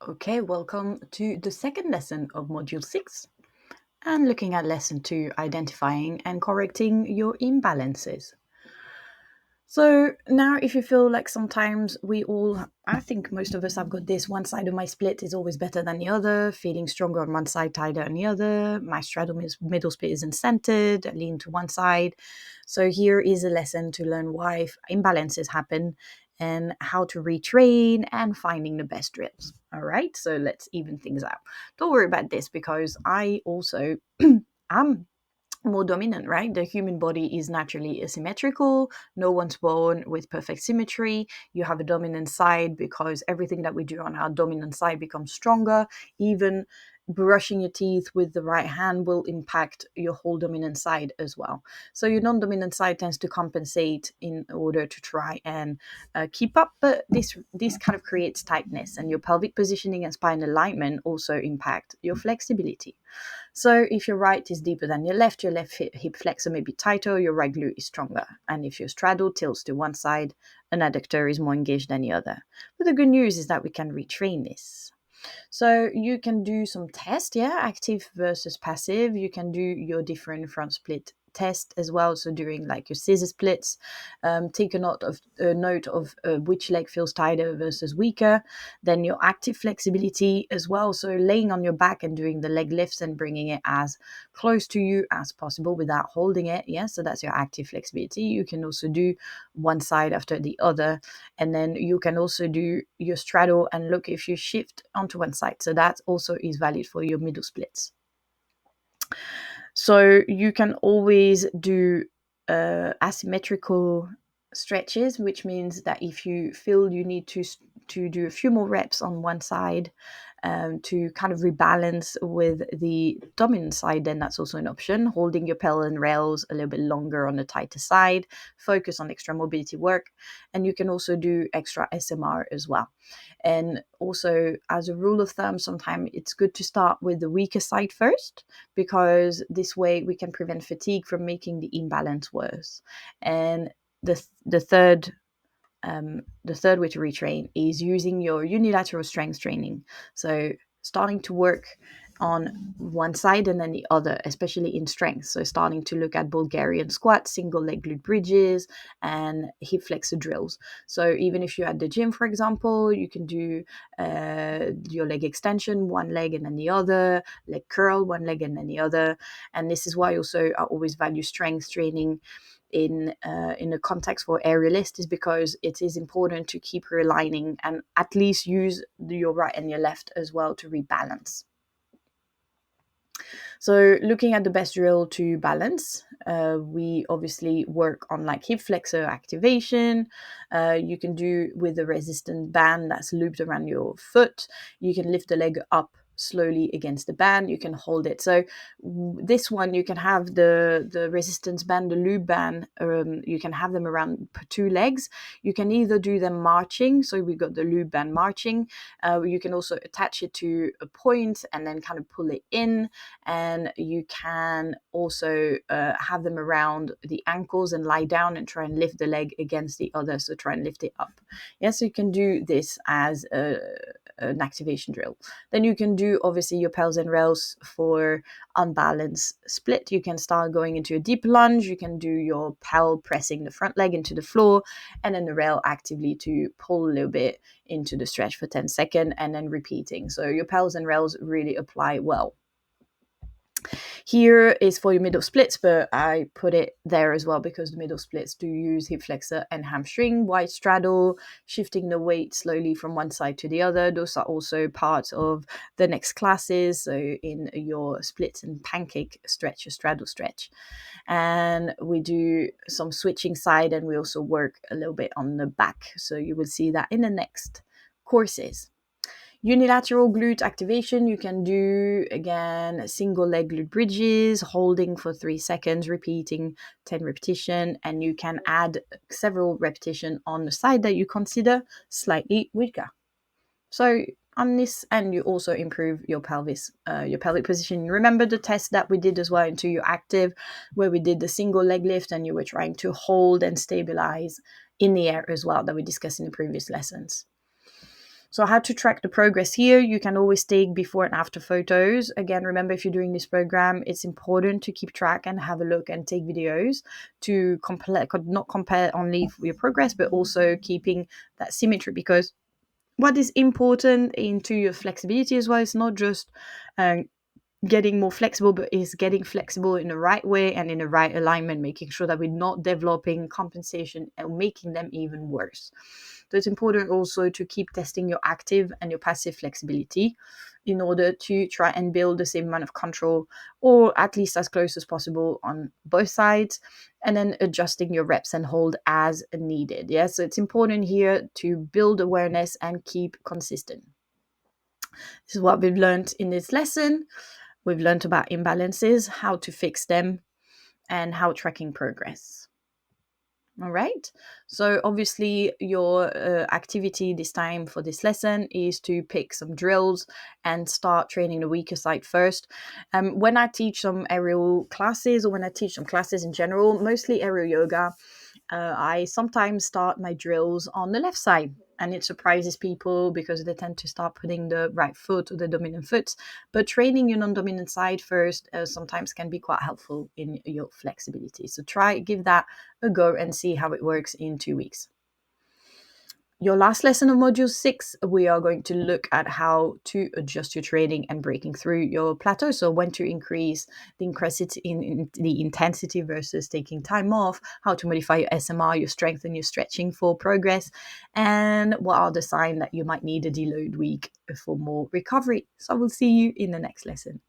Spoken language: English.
Okay, welcome to the second lesson of Module 6 and looking at Lesson 2, identifying and correcting your imbalances. So now if you feel like sometimes I think most of us have got this, one side of my split is always better than the other, feeling stronger on one side, tighter on the other, my straddle middle split isn't centered, I lean to one side. So here is a lesson to learn why imbalances happen and how to retrain and finding the best drills. All right, so let's even things out. Don't worry about this because I also am more dominant, right? The human body is naturally asymmetrical. No one's born with perfect symmetry. You have a dominant side because everything that we do on our dominant side becomes stronger. Even brushing your teeth with the right hand will impact your whole dominant side as well. So your non-dominant side tends to compensate in order to try and keep up, but this kind of creates tightness, and your pelvic positioning and spine alignment also impact your flexibility. So if your right is deeper than your left hip flexor may be tighter, your right glute is stronger. And if your straddle tilts to one side, an adductor is more engaged than the other. But the good news is that we can retrain this. So you can do some tests, active versus passive. You can do your different front split test as well. So during like your scissor splits, take a note of which leg feels tighter versus weaker. Then your active flexibility as well. So laying on your back and doing the leg lifts and bringing it as close to you as possible without holding it. Yeah, so that's your active flexibility. You can also do one side after the other, and then you can also do your straddle and look if you shift onto one side. So that also is valid for your middle splits. So you can always do asymmetrical stretches, which means that if you feel you need to do a few more reps on one side to kind of rebalance with the dominant side, then that's also an option. Holding your pedal and rails a little bit longer on the tighter side, focus on extra mobility work, and you can also do extra SMR as well. And also, as a rule of thumb, sometimes it's good to start with the weaker side first, because this way we can prevent fatigue from making the imbalance worse. And the third way to retrain is using your unilateral strength training. So starting to work on one side and then the other, especially in strength. So starting to look at Bulgarian squats, single leg glute bridges, and hip flexor drills. So even if you're at the gym, for example, you can do your leg extension, one leg and then the other, leg curl, one leg and then the other. And this is why also I always value strength training in a context for aerialist, is because it is important to keep realigning and at least use your right and your left as well to rebalance. So looking at the best drill to balance, we obviously work on like hip flexor activation. You can do with a resistant band that's looped around your foot. You can lift the leg up slowly against the band. You can hold it. So this one, you can have the resistance band, the loop band. You can have them around two legs. You can either do them marching. So we got the loop band marching. You can also attach it to a point and then kind of pull it in. And you can also have them around the ankles and lie down and try and lift the leg against the other. So try and lift it up. So you can do this as an activation drill. Then you can do obviously your pels and rails for unbalanced split. You can start going into a deep lunge. You can do your pel pressing the front leg into the floor, and then the rail actively to pull a little bit into the stretch for 10 seconds and then repeating. So your pels and rails really apply well. Here is for your middle splits, but I put it there as well because the middle splits do use hip flexor and hamstring, wide straddle, shifting the weight slowly from one side to the other. Those are also part of the next classes. So in your splits and pancake stretch, your straddle stretch. And we do some switching side, and we also work a little bit on the back. So you will see that in the next courses. Unilateral glute activation, you can do, again, single leg glute bridges, holding for 3 seconds, repeating 10 repetition, and you can add several repetition on the side that you consider slightly weaker. So on this end, you also improve your pelvic position. Remember the test that we did as well into your active, where we did the single leg lift and you were trying to hold and stabilize in the air as well, that we discussed in the previous lessons. So how to track the progress here, you can always take before and after photos. Again, remember, if you're doing this program, it's important to keep track and have a look and take videos to not compare only your progress, but also keeping that symmetry, because what is important into your flexibility as well is not just um, getting more flexible, but is getting flexible in the right way and in the right alignment, making sure that we're not developing compensation and making them even worse. So it's important also to keep testing your active and your passive flexibility in order to try and build the same amount of control, or at least as close as possible on both sides, and then adjusting your reps and hold as needed. Yeah, so it's important here to build awareness and keep consistent. This is what we've learned in this lesson. We've learned about imbalances, how to fix them, and how tracking progress. All right. So obviously your activity this time for this lesson is to pick some drills and start training the weaker side first. When I teach some aerial classes, or when I teach some classes in general, mostly aerial yoga, I sometimes start my drills on the left side, and it surprises people because they tend to start putting the right foot or the dominant foot. But training your non-dominant side first sometimes can be quite helpful in your flexibility. So give that a go and see how it works in 2 weeks. Your last lesson of module 6, we are going to look at how to adjust your training and breaking through your plateau. So when to increase the intensity versus taking time off, how to modify your SMR, your strength and your stretching for progress, and what are the signs that you might need a deload week for more recovery. So I will see you in the next lesson.